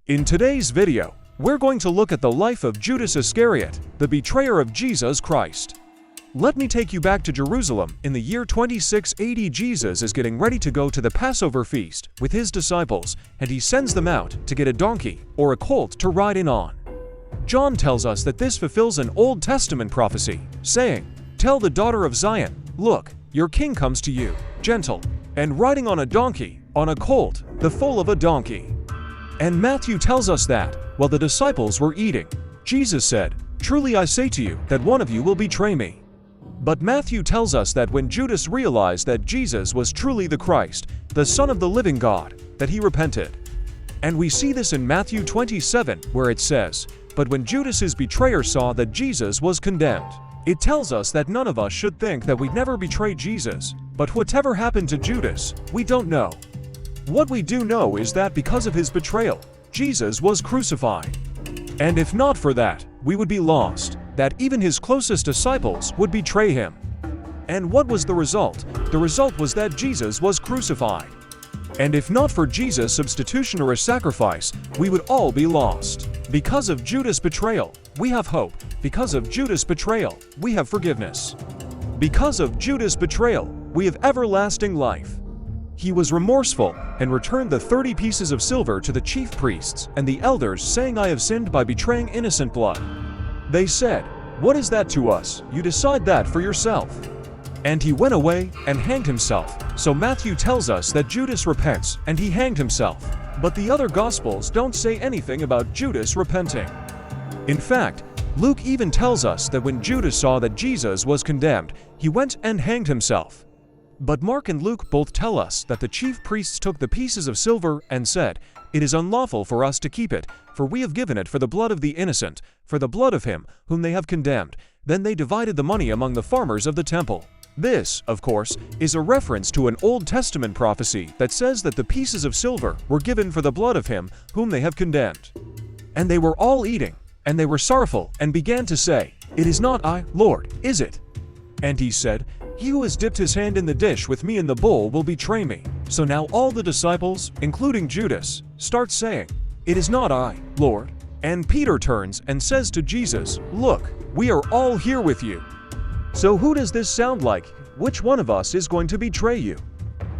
In today's video, we're going to look at the life of Judas Iscariot, the betrayer of Jesus Christ. Let me take you back to Jerusalem. In the year 26 AD, Jesus is getting ready to go to the Passover feast with his disciples, and he sends them out to get a donkey or a colt to ride in on. John tells us that this fulfills an Old Testament prophecy, saying, "Tell the daughter of Zion, look, your king comes to you, gentle, and riding on a donkey, on a colt, the foal of a donkey." And Matthew tells us that, while the disciples were eating, Jesus said, "Truly I say to you that one of you will betray me." But Matthew tells us that when Judas realized that Jesus was truly the Christ, the Son of the living God, that he repented. And we see this in Matthew 27, where it says, "But when Judas's betrayer saw that Jesus was condemned," it tells us that none of us should think that we'd never betray Jesus, but whatever happened to Judas, we don't know. What we do know is that because of his betrayal, Jesus was crucified. And if not for that, we would be lost, that even his closest disciples would betray him. And what was the result? The result was that Jesus was crucified. And if not for Jesus' substitution or a sacrifice, we would all be lost. Because of Judas' betrayal, we have hope. Because of Judas' betrayal, we have forgiveness. Because of Judas' betrayal, we have everlasting life. He was remorseful and returned the 30 pieces of silver to the chief priests and the elders, saying, "I have sinned by betraying innocent blood." They said, "What is that to us? You decide that for yourself." And he went away and hanged himself. So Matthew tells us that Judas repents and he hanged himself. But the other Gospels don't say anything about Judas repenting. In fact, Luke even tells us that when Judas saw that Jesus was condemned, he went and hanged himself. But Mark and Luke both tell us that the chief priests took the pieces of silver and said, "It is unlawful for us to keep it, for we have given it for the blood of the innocent, for the blood of him whom they have condemned." Then they divided the money among the farmers of the temple. This, of course, is a reference to an Old Testament prophecy that says that the pieces of silver were given for the blood of him whom they have condemned. And they were all eating, and they were sorrowful, and began to say, "It is not I, Lord, is it?" And he said, "He who has dipped his hand in the dish with me in the bowl will betray me." So now all the disciples, including Judas, start saying, "It is not I, Lord." And Peter turns and says to Jesus, "Look, we are all here with you." So who does this sound like? Which one of us is going to betray you?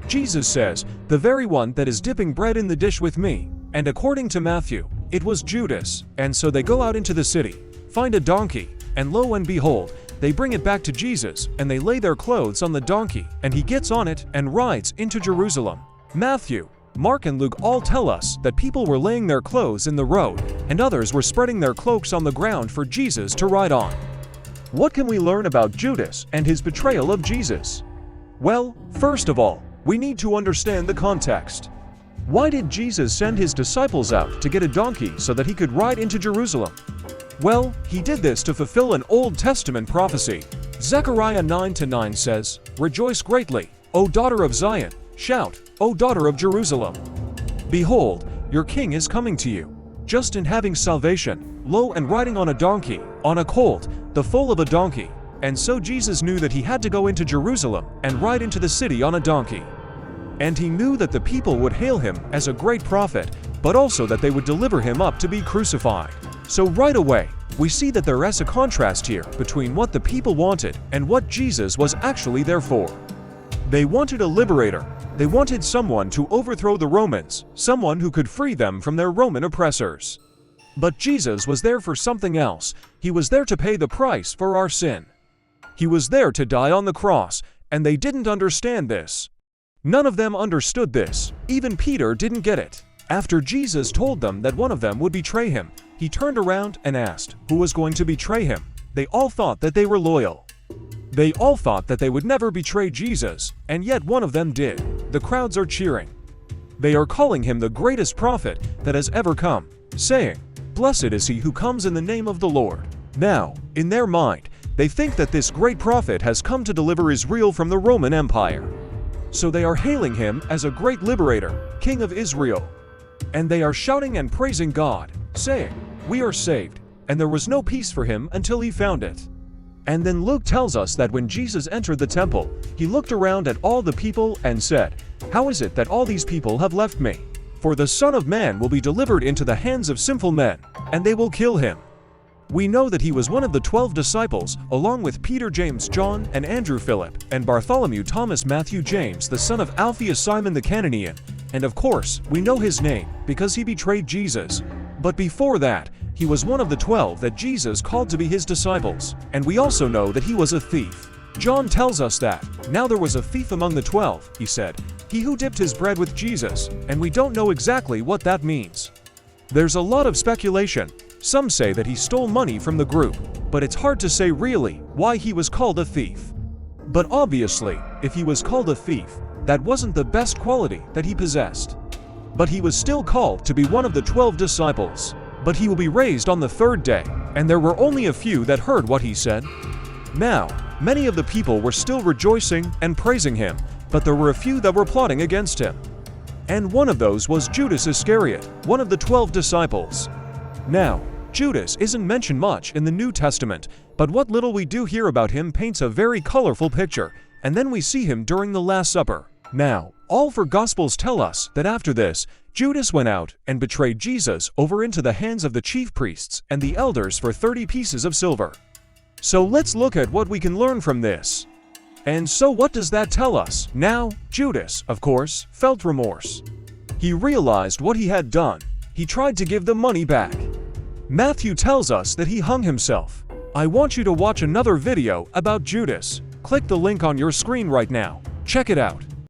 Jesus says, "The very one that is dipping bread in the dish with me." And according to Matthew, it was Judas. And so they go out into the city, find a donkey, and lo and behold, they bring it back to Jesus, and they lay their clothes on the donkey, and he gets on it and rides into Jerusalem. Matthew, Mark, and Luke all tell us that people were laying their clothes in the road, and others were spreading their cloaks on the ground for Jesus to ride on. What can we learn about Judas and his betrayal of Jesus? Well, first of all, we need to understand the context. Why did Jesus send his disciples out to get a donkey so that he could ride into Jerusalem? Well, he did this to fulfill an Old Testament prophecy. Zechariah 9:9 says, "Rejoice greatly, O daughter of Zion, shout, O daughter of Jerusalem. Behold, your king is coming to you, just in having salvation, lo and riding on a donkey, on a colt, the foal of a donkey." And so Jesus knew that he had to go into Jerusalem and ride into the city on a donkey. And he knew that the people would hail him as a great prophet, but also that they would deliver him up to be crucified. So right away, we see that there is a contrast here between what the people wanted and what Jesus was actually there for. They wanted a liberator. They wanted someone to overthrow the Romans, someone who could free them from their Roman oppressors. But Jesus was there for something else. He was there to pay the price for our sin. He was there to die on the cross, and they didn't understand this. None of them understood this. Even Peter didn't get it. After Jesus told them that one of them would betray him, he turned around and asked who was going to betray him. They all thought that they were loyal. They all thought that they would never betray Jesus, and yet one of them did. The crowds are cheering. They are calling him the greatest prophet that has ever come, saying, "Blessed is he who comes in the name of the Lord." Now, in their mind, they think that this great prophet has come to deliver Israel from the Roman Empire. So they are hailing him as a great liberator, King of Israel. And they are shouting and praising God, saying, "We are saved." And there was no peace for him until he found it. And then Luke tells us that when Jesus entered the temple, he looked around at all the people and said, "How is it that all these people have left me? For the Son of Man will be delivered into the hands of sinful men, and they will kill him. We know that he was one of the 12 disciples, along with Peter, James, John, and Andrew, Philip, and Bartholomew, Thomas, Matthew, James, the son of Alphaeus, Simon the Cananean. And of course, we know his name, because he betrayed Jesus. But before that, he was one of the 12 that Jesus called to be his disciples. And we also know that he was a thief. John tells us that, "Now there was a thief among the 12, he said, he who dipped his bread with Jesus," and we don't know exactly what that means. There's a lot of speculation. Some say that he stole money from the group, but it's hard to say really why he was called a thief. But obviously, if he was called a thief, that wasn't the best quality that he possessed. But he was still called to be one of the 12 disciples. But he will be raised on the third day, and there were only a few that heard what he said. Now, many of the people were still rejoicing and praising him, but there were a few that were plotting against him. And one of those was Judas Iscariot, one of the 12 disciples. Now, Judas isn't mentioned much in the New Testament, but what little we do hear about him paints a very colorful picture, and then we see him during the Last Supper. Now, all four Gospels tell us that after this, Judas went out and betrayed Jesus over into the hands of the chief priests and the elders for 30 pieces of silver. So let's look at what we can learn from this. And so what does that tell us? Now, Judas, of course, felt remorse. He realized what he had done. He tried to give the money back. Matthew tells us that he hung himself. I want you to watch another video about Judas. Click the link on your screen right now. Check it out.